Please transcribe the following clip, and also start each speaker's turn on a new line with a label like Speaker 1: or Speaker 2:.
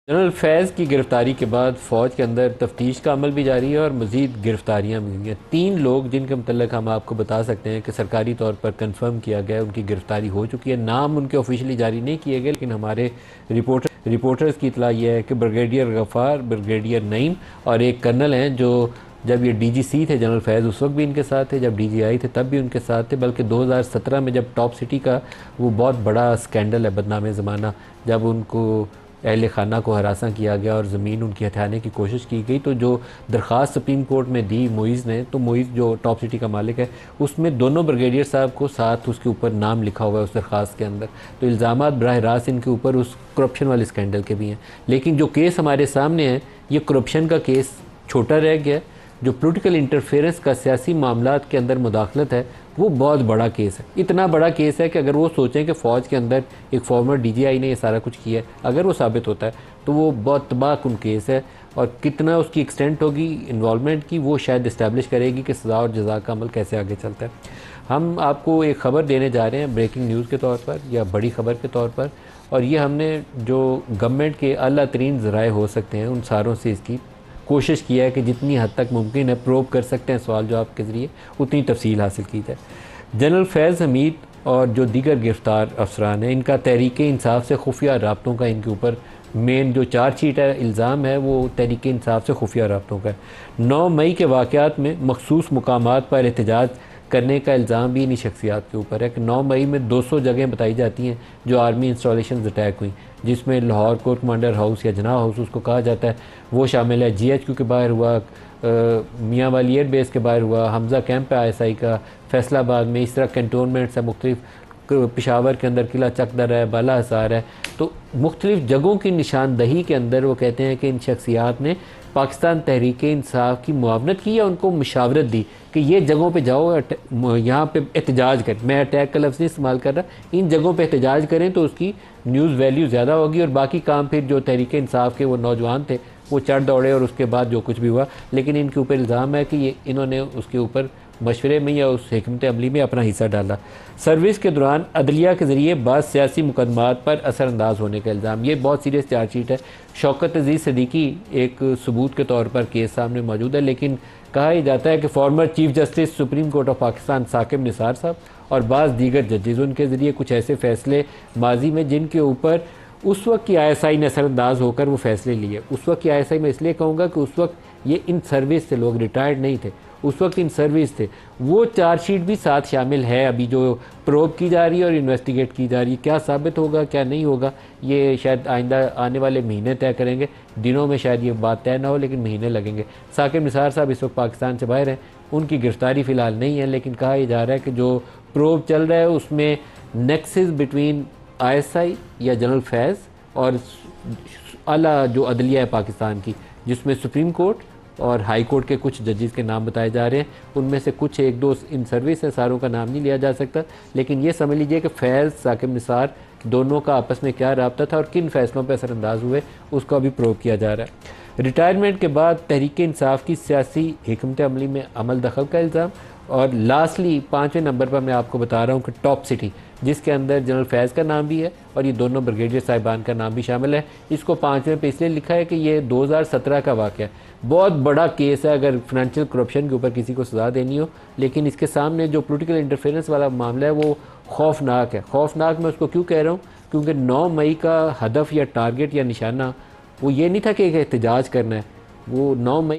Speaker 1: General फैज़ की गिरफ्तारी के बाद फ़ौज के अंदर तफ्तीश का अमल भी जारी है और मज़ीद गिरफ्तारियाँ भी हुई हैं। 3 लोग जिनके मतलब हम आपको बता सकते हैं कि सरकारी तौर पर कंफर्म किया गया है, उनकी गिरफ्तारी हो चुकी है। नाम उनके ऑफिशियली जारी नहीं किए गए, लेकिन हमारे रिपोर्टर्स की इतला यह है कि ब्रिगेडियर गफ़ार, ब्रिगेडियर नईम और एक कर्नल हैं जो जब ये डीजीसी थे जनरल फैज़ उस वक्त भी इनके साथ थे, जब डीजीआई थे तब भी उनके साथ थे। बल्कि 2017 में जब टॉप सिटी का वो बहुत बड़ा स्कैंडल है, बदनाम ज़माना, जब उनको अहल खाना को हरासा किया गया और ज़मीन उनकी हथियाने की कोशिश की गई, तो जो दरख्वास्त सुप्रीम कोर्ट में दी मोइज़ ने, तो मोइज़ जो टॉप सिटी का मालिक है, उसमें दोनों ब्रिगेडियर साहब को साथ उसके ऊपर नाम लिखा हुआ है उस दरख्वास्त के अंदर। तो इल्ज़ामात बराह रास्त इनके ऊपर उस करप्शन वाले स्कैंडल के भी हैं। लेकिन जो केस हमारे सामने है, ये करप्शन का केस छोटा रह गया। जो पोलिटिकल इंटरफेरेंस का सियासी मामलात के अंदर मुदाखलत है, वो बहुत बड़ा केस है। इतना बड़ा केस है कि अगर वो सोचें कि फ़ौज के अंदर एक फॉर्मर डीजीआई ने ये सारा कुछ किया है, अगर वो साबित होता है तो वो बहुत तबाहकुन केस है। और कितना उसकी एक्सटेंट होगी इन्वॉल्वमेंट की, वो शायद इस्टेब्लिश करेगी कि सज़ा और जज़ा का अमल कैसे आगे चलता है। हम आपको एक ख़बर देने जा रहे हैं ब्रेकिंग न्यूज़ के तौर पर या बड़ी ख़बर के तौर पर, और ये हमने जो गवर्नमेंट के आला तरीन ज़राए हो सकते हैं उन सारों से इसकी कोशिश किया है कि जितनी हद तक मुमकिन है प्रोब कर सकते हैं सवाल जवाब के ज़रिए, उतनी तफसील हासिल की जाए। जनरल फैज़ हमीद और जो दीगर गिरफ़्तार अफसरान हैं, इनका तहरीक इंसाफ से खुफिया राब्तों का इनके ऊपर मेन जो चार्जशीट है, इल्ज़ाम है, वो तहरीक इंसाफ से खुफिया राब्तों का है। 9 मई के वाक़यात में मखसूस मुकामात पर एहतजाज करने का इल्ज़ाम भी इन्हीं शख्सियात के ऊपर है कि 9 मई में 200 जगह बताई जाती हैं जो आर्मी इंस्टॉलेशन अटैक हुई, जिसमें लाहौर कोर कमांडर हाउस या जनाह हाउस उसको कहा जाता है, वो शामिल है। GHQ के बाहर हुआ, मियाँ वाली एयर बेस के बाहर हुआ, हमज़ा कैंप है ISI का, फैसलाबाद में इस तरह कैंटोनमेंट्स है मुख्तलिफ, पेशावर के अंदर किला चकदर है, बाला हसार है। तो मुख्तलिफ जगहों की निशानदही के अंदर वो कहते हैं कि इन शख्सियात ने पाकिस्तान तहरीक इंसाफ की मुआवनत की या उनको मशावरत दी कि ये जगहों पे जाओ, यहाँ पे एहतजाज करें। मैं अटैक का लफ्ज़ नहीं इस्तेमाल कर रहा, इन जगहों पे एहतजाज करें तो उसकी न्यूज़ वैल्यू ज़्यादा होगी। और बाकी काम फिर जो तहरीक इंसाफ के वो नौजवान थे वो चढ़ दौड़े और उसके बाद जो कुछ भी हुआ। लेकिन इनके ऊपर इल्ज़ाम है कि ये इन्होंने उसके ऊपर मशवरे में या उस हिकमत अमली में अपना हिस्सा डाला। सर्विस के दौरान अदलिया के ज़रिए बाद सियासी मुकदमात पर असरअंदाज होने का इल्ज़ाम, ये बहुत सीरियस चार्जशीट है। शौकत अजीज़ सिद्दीकी एक सबूत के तौर पर केस सामने मौजूद है, लेकिन कहा ही जाता है कि former chief justice supreme court of Pakistan Saqib Nisar साहब और बाज़ दीगर जजेज़, उनके ज़रिए कुछ ऐसे फ़ैसले माजी में जिनके ऊपर उस वक्त की ISI ने असरअंदाज होकर वो फ़ैसले लिए। उस वक्त की ISI मैं इसलिए कहूँगा कि उस वक्त ये इन सर्विस से लोग रिटायर्ड नहीं थे, उस वक्त इन सर्विस थे। वो चार्जशीट भी साथ शामिल है अभी जो प्रोब की जा रही है और इन्वेस्टिगेट की जा रही है। क्या साबित होगा क्या नहीं होगा, ये शायद आइंदा आने वाले महीने तय करेंगे। दिनों में शायद ये बात तय ना हो, लेकिन महीने लगेंगे। साकिब निसार साहब इस वक्त पाकिस्तान से बाहर हैं, उनकी गिरफ्तारी फ़िलहाल नहीं है, लेकिन कहा यह जा रहा है कि जो प्रोब चल रहा है उसमें नेक्सस बिटवीन ISI या जनरल फैज़ और आला जो अदलिया है पाकिस्तान की, जिसमें सुप्रीम कोर्ट और हाई कोर्ट के कुछ जजेस के नाम बताए जा रहे हैं। उनमें से कुछ एक दो इन सर्विस है, सारों का नाम नहीं लिया जा सकता, लेकिन ये समझ लीजिए कि फैज़ साकिब निसार दोनों का आपस में क्या राब्ता था और किन फैसलों पर असरअंदाज हुए, उसका भी प्रूव किया जा रहा है। रिटायरमेंट के बाद तहरीक इंसाफ की सियासी हिकमत अमली में अमल दखल का इल्ज़ाम। और लास्टली 5वें नंबर पर मैं आपको बता रहा हूँ कि टॉप सिटी, जिसके अंदर जनरल फैज़ का नाम भी है और ये दोनों ब्रिगेडियर साहिबान का नाम भी शामिल है। इसको 5वें पे इसलिए लिखा है कि ये 2017 का वाक़या है। बहुत बड़ा केस है अगर फाइनेंशियल करप्शन के ऊपर किसी को सज़ा देनी हो, लेकिन इसके सामने जो पोलिटिकल इंटरफेरेंस वाला मामला है वो खौफनाक है। खौफनाक मैं उसको क्यों कह रहा हूँ, क्योंकि 9 मई का हदफ या टारगेट या निशाना वो ये नहीं था कि एक एहतजाज करना है। वो 9 मई